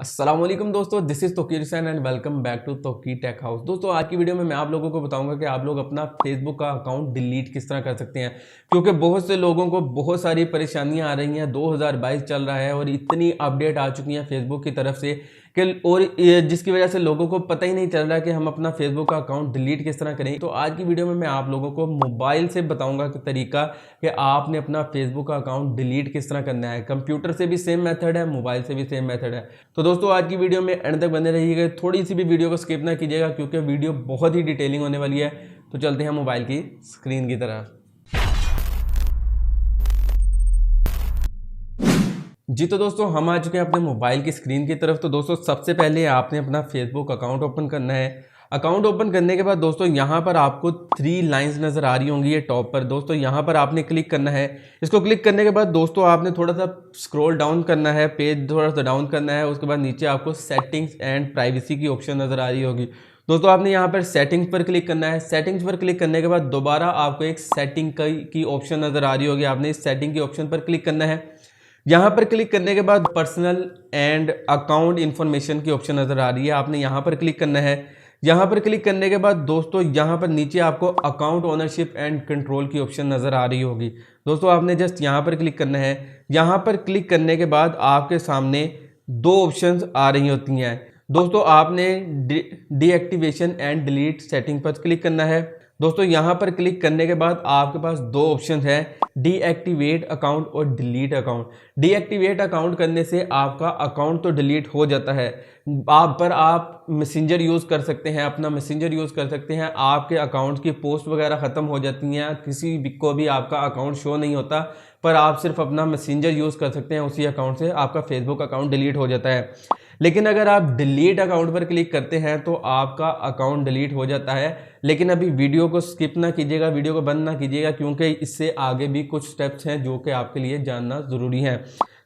अस्सलाम वालेकुम दोस्तों, this is Tauqeer Hussain and welcome back to Toki tech house. दोस्तों आज की वीडियो में मैं आप लोगों को बताऊंगा कि आप लोग अपना फेसबुक का अकाउंट डिलीट किस तरह कर सकते हैं, क्योंकि बहुत से लोगों को बहुत सारी परेशानियां आ रही हैं। 2022 चल रहा है और इतनी अपडेट आ चुकी हैं फेसबुक की तरफ से कि जिसकी वजह से लोगों को पता ही नहीं चल रहा कि हम अपना फेसबुक का अकाउंट डिलीट किस तरह करें। तो आज की वीडियो में मैं आप लोगों को मोबाइल से बताऊंगा कि तरीका कि आपने अपना फेसबुक का अकाउंट डिलीट किस तरह करना है। कंप्यूटर से भी सेम मेथड है, मोबाइल से भी सेम मेथड है। तो दोस्तों आज की वीडियो में एंड तक बने रहिएगा, थोड़ी सी भी वीडियो को स्किप ना कीजिएगा क्योंकि वीडियो बहुत ही डिटेलिंग होने वाली है। तो चलते हैं मोबाइल की स्क्रीन की तरफ। जी तो दोस्तों हम आ चुके हैं अपने मोबाइल की स्क्रीन की तरफ। तो दोस्तों सबसे पहले आपने अपना फेसबुक अकाउंट ओपन करना है। अकाउंट ओपन करने के बाद दोस्तों यहाँ पर आपको 3 लाइंस नज़र आ रही होंगी ये टॉप पर। दोस्तों यहाँ पर आपने क्लिक करना है। इसको क्लिक करने के बाद दोस्तों आपने थोड़ा सा स्क्रॉल डाउन करना है, पेज थोड़ा सा डाउन करना है। उसके बाद नीचे आपको सेटिंग्स एंड प्राइवेसी की ऑप्शन नज़र आ रही होगी। दोस्तों आपने यहाँ पर सेटिंग्स पर क्लिक करना है। सेटिंग्स पर क्लिक करने के बाद दोबारा आपको एक सेटिंग की ऑप्शन नज़र आ रही होगी। आपने इस सेटिंग की ऑप्शन पर क्लिक करना है। यहाँ पर क्लिक करने के बाद पर्सनल एंड अकाउंट इन्फॉर्मेशन की ऑप्शन नज़र आ रही है, आपने यहाँ पर क्लिक करना है। यहाँ पर क्लिक करने के बाद दोस्तों यहाँ पर नीचे आपको अकाउंट ओनरशिप एंड कंट्रोल की ऑप्शन नज़र आ रही होगी। दोस्तों आपने जस्ट यहाँ पर क्लिक करना है। यहाँ पर क्लिक करने के बाद आपके सामने 2 ऑप्शंस आ रही होती हैं। दोस्तों आपने डीएक्टिवेशन एंड डिलीट सेटिंग पर क्लिक करना है। दोस्तों यहाँ पर क्लिक करने के बाद आपके पास 2 ऑप्शन है, डीएक्टिवेट अकाउंट और डिलीट अकाउंट। डीएक्टिवेट अकाउंट करने से आपका अकाउंट तो डिलीट हो जाता है, आप मैसेंजर यूज़ कर सकते हैं, अपना मैसेंजर यूज़ कर सकते हैं। आपके अकाउंट की पोस्ट वगैरह ख़त्म हो जाती हैं, किसी को भी आपका अकाउंट शो नहीं होता, पर आप सिर्फ अपना मैसेंजर यूज़ कर सकते हैं। उसी अकाउंट से आपका फेसबुक अकाउंट डिलीट हो जाता है। लेकिन अगर आप डिलीट अकाउंट पर क्लिक करते हैं तो आपका अकाउंट डिलीट हो जाता है। लेकिन अभी वीडियो को स्किप ना कीजिएगा, वीडियो को बंद ना कीजिएगा, क्योंकि इससे आगे भी कुछ स्टेप्स हैं जो कि आपके लिए जानना ज़रूरी है।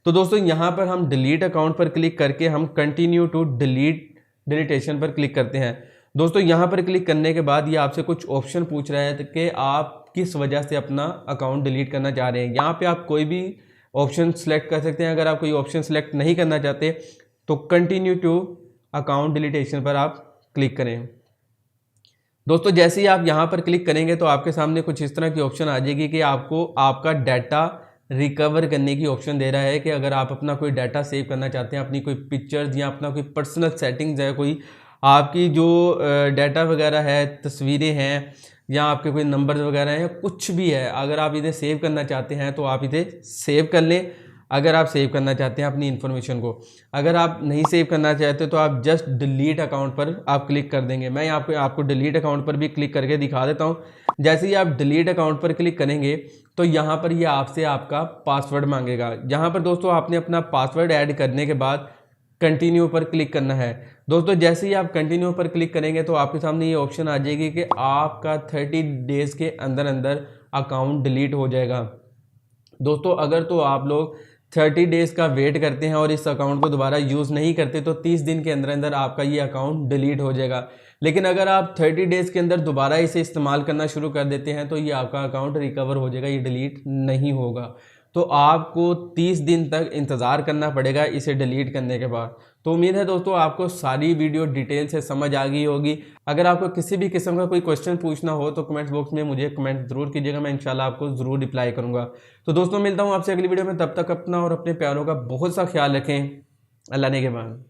तो दोस्तों यहाँ पर हम डिलीट अकाउंट पर क्लिक करके हम कंटिन्यू टू डिलीटेशन पर क्लिक करते हैं। दोस्तों यहाँ पर क्लिक करने के बाद ये आपसे कुछ ऑप्शन पूछ रहा है कि आप किस वजह से अपना अकाउंट डिलीट करना चाह रहे हैं। यहाँ पे आप कोई भी ऑप्शन सेलेक्ट कर सकते हैं। अगर आप कोई ऑप्शन सेलेक्ट नहीं करना चाहते तो कंटिन्यू टू अकाउंट डिलीटेशन पर आप क्लिक करें। दोस्तों जैसे ही आप यहाँ पर क्लिक करेंगे तो आपके सामने कुछ इस तरह की ऑप्शन आ जाएगी कि आपको आपका डाटा रिकवर करने की ऑप्शन दे रहा है कि अगर आप अपना कोई डाटा सेव करना चाहते हैं, अपनी कोई पिक्चर्स या अपना कोई पर्सनल सेटिंग्स है, कोई आपकी जो डाटा वगैरह है, तस्वीरें हैं या आपके कोई नंबर वगैरह हैं, कुछ भी है, अगर आप इसे सेव करना चाहते हैं तो आप इसे सेव कर लें। अगर आप सेव करना चाहते हैं अपनी इन्फॉर्मेशन को, अगर आप नहीं सेव करना चाहते तो आप जस्ट डिलीट अकाउंट पर आप क्लिक कर देंगे। मैं यहाँ पे आपको डिलीट अकाउंट पर भी क्लिक करके दिखा देता हूँ। जैसे ही आप डिलीट अकाउंट पर क्लिक करेंगे तो यहाँ पर ये आपसे आपका पासवर्ड मांगेगा। यहाँ पर दोस्तों आपने अपना पासवर्ड ऐड करने के बाद कंटिन्यू पर क्लिक करना है। दोस्तों जैसे ही आप कंटिन्यू पर क्लिक करेंगे तो आपके सामने ये ऑप्शन आ जाएगी कि आपका 30 डेज़ के अंदर अंदर अकाउंट डिलीट हो जाएगा। दोस्तों अगर तो आप लोग 30 डेज़ का वेट करते हैं और इस अकाउंट को दोबारा यूज़ नहीं करते तो 30 दिन के अंदर अंदर आपका ये अकाउंट डिलीट हो जाएगा। लेकिन अगर आप 30 डेज़ के अंदर दोबारा इसे इस्तेमाल करना शुरू कर देते हैं तो ये आपका अकाउंट रिकवर हो जाएगा, ये डिलीट नहीं होगा। तो आपको 30 दिन तक इंतज़ार करना पड़ेगा इसे डिलीट करने के बाद। तो उम्मीद है दोस्तों आपको सारी वीडियो डिटेल से समझ आ गई होगी। अगर आपको किसी भी किस्म का कोई क्वेश्चन पूछना हो तो कमेंट बॉक्स में मुझे कमेंट ज़रूर कीजिएगा, मैं इंशाल्लाह आपको ज़रूर रिप्लाई करूँगा। तो दोस्तों मिलता हूँ आपसे अगली वीडियो में, तब तक अपना और अपने प्यारों का बहुत सा ख्याल रखें। अल्लाह ने के बाद।